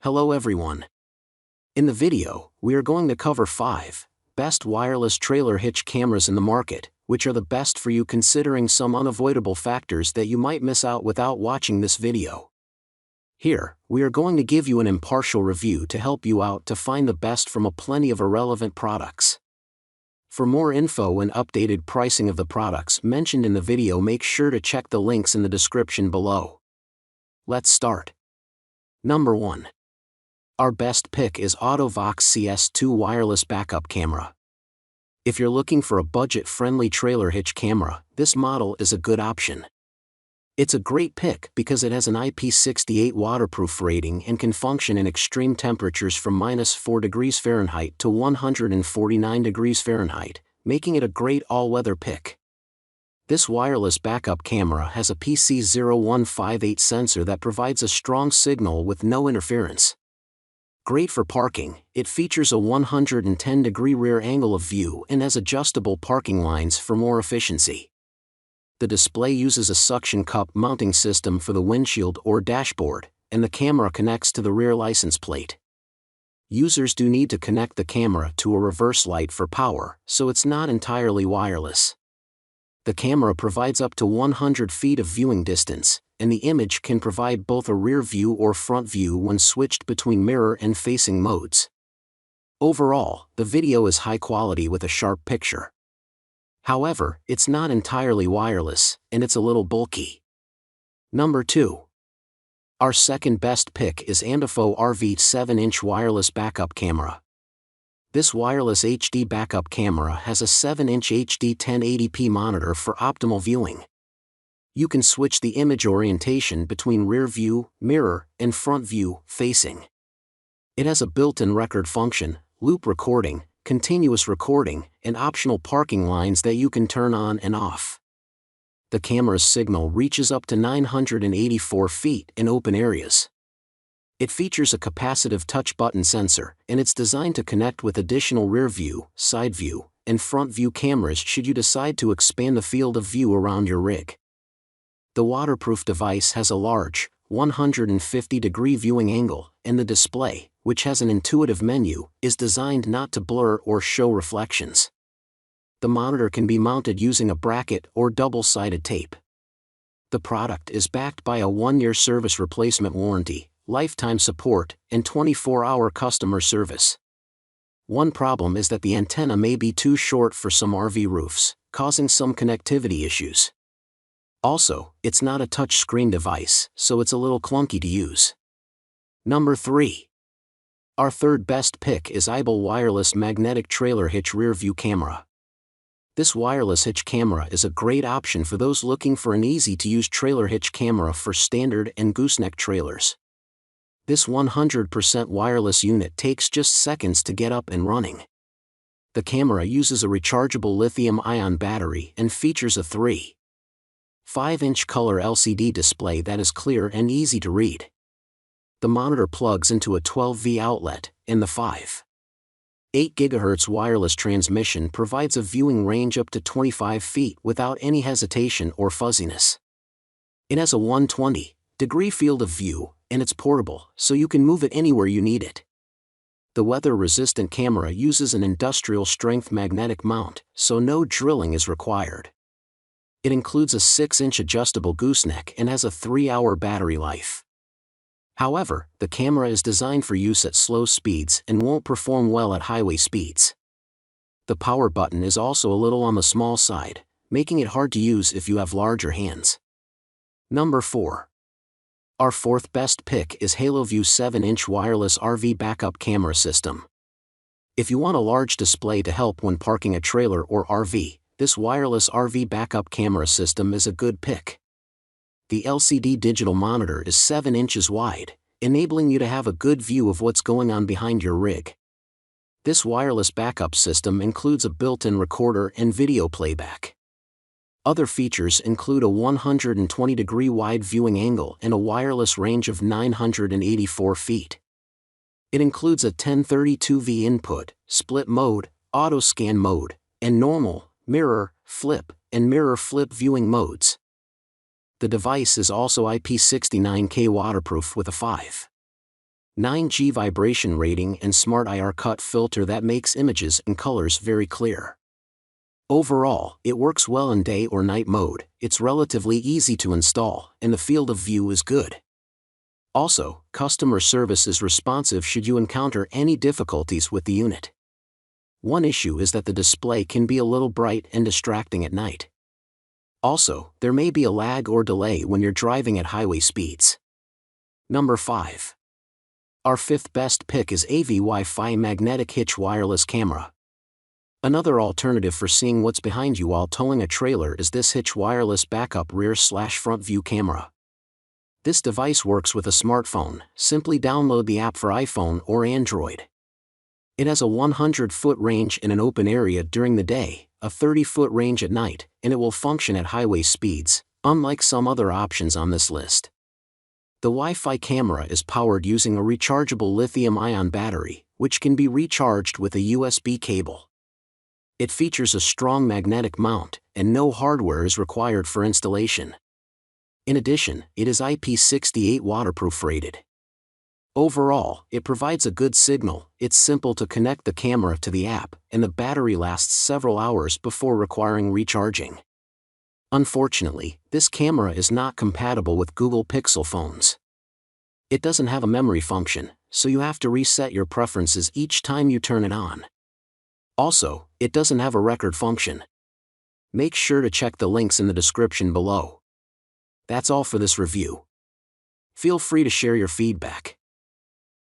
Hello everyone. In the video, we are going to cover 5 best wireless trailer hitch cameras in the market, which are the best for you considering some unavoidable factors that you might miss out without watching this video. Here, we are going to give you an impartial review to help you out to find the best from a plenty of irrelevant products. For more info and updated pricing of the products mentioned in the video, make sure to check the links in the description below. Let's start. Number 1. Our best pick is Auto Vox CS 2 wireless backup camera. If you're looking for a budget-friendly trailer hitch camera, this model is a good option. It's a great pick because it has an IP68 waterproof rating and can function in extreme temperatures from -4 degrees Fahrenheit to 149 degrees Fahrenheit, making it a great all-weather pick. This wireless backup camera has a PC0158 sensor that provides a strong signal with no interference. Great for parking, it features a 110-degree rear angle of view and has adjustable parking lines for more efficiency. The display uses a suction cup mounting system for the windshield or dashboard, and the camera connects to the rear license plate. Users do need to connect the camera to a reverse light for power, so it's not entirely wireless. The camera provides up to 100 feet of viewing distance, and the image can provide both a rear view or front view when switched between mirror and facing modes. Overall, the video is high quality with a sharp picture. However, it's not entirely wireless, and it's a little bulky. Number 2. Our second best pick is Amtifo RV 7-inch wireless backup camera. This wireless HD backup camera has a 7-inch HD 1080p monitor for optimal viewing. You can switch the image orientation between rear view, mirror, and front view, facing. It has a built-in record function, loop recording, continuous recording, and optional parking lines that you can turn on and off. The camera's signal reaches up to 984 feet in open areas. It features a capacitive touch button sensor, and it's designed to connect with additional rear view, side view, and front view cameras should you decide to expand the field of view around your rig. The waterproof device has a large, 150-degree viewing angle, and the display, which has an intuitive menu, is designed not to blur or show reflections. The monitor can be mounted using a bracket or double-sided tape. The product is backed by a 1-year service replacement warranty, lifetime support, and 24-hour customer service. One problem is that the antenna may be too short for some RV roofs, causing some connectivity issues. Also, it's not a touch-screen device, so it's a little clunky to use. Number 3. Our third best pick is Iball wireless magnetic trailer hitch rear view camera. This wireless hitch camera is a great option for those looking for an easy-to-use trailer hitch camera for standard and gooseneck trailers. This 100% wireless unit takes just seconds to get up and running. The camera uses a rechargeable lithium-ion battery and features a 3.5-inch color LCD display that is clear and easy to read. The monitor plugs into a 12V outlet, and the 5.8 GHz wireless transmission provides a viewing range up to 25 feet without any hesitation or fuzziness. It has a 120-degree field of view, and it's portable, so you can move it anywhere you need it. The weather-resistant camera uses an industrial-strength magnetic mount, so no drilling is required. It includes a 6-inch adjustable gooseneck and has a 3-hour battery life. However, the camera is designed for use at slow speeds and won't perform well at highway speeds. The power button is also a little on the small side, making it hard to use if you have larger hands. Number 4. Our fourth best pick is Haloview 7-inch wireless RV backup camera system. If you want a large display to help when parking a trailer or RV, this wireless RV backup camera system is a good pick. The LCD digital monitor is 7 inches wide, enabling you to have a good view of what's going on behind your rig. This wireless backup system includes a built-in recorder and video playback. Other features include a 120-degree wide viewing angle and a wireless range of 984 feet. It includes a 1032V input, split mode, auto scan mode, and normal, mirror, flip, and mirror flip viewing modes. The device is also IP69K waterproof with a 9G vibration rating and smart IR cut filter that makes images and colors very clear. Overall, it works well in day or night mode, it's relatively easy to install, and the field of view is good. Also, customer service is responsive should you encounter any difficulties with the unit. One issue is that the display can be a little bright and distracting at night. Also, there may be a lag or delay when you're driving at highway speeds. Number 5. Our fifth best pick is AV Wi-Fi Magnetic Hitch Wireless Camera. Another alternative for seeing what's behind you while towing a trailer is this Hitch Wireless Backup Rear/Front View Camera. This device works with a smartphone. Simply download the app for iPhone or Android. It has a 100-foot range in an open area during the day, a 30-foot range at night, and it will function at highway speeds, unlike some other options on this list. The Wi-Fi camera is powered using a rechargeable lithium-ion battery, which can be recharged with a USB cable. It features a strong magnetic mount, and no hardware is required for installation. In addition, it is IP68 waterproof rated. Overall, it provides a good signal, it's simple to connect the camera to the app, and the battery lasts several hours before requiring recharging. Unfortunately, this camera is not compatible with Google Pixel phones. It doesn't have a memory function, so you have to reset your preferences each time you turn it on. Also, it doesn't have a record function. Make sure to check the links in the description below. That's all for this review. Feel free to share your feedback.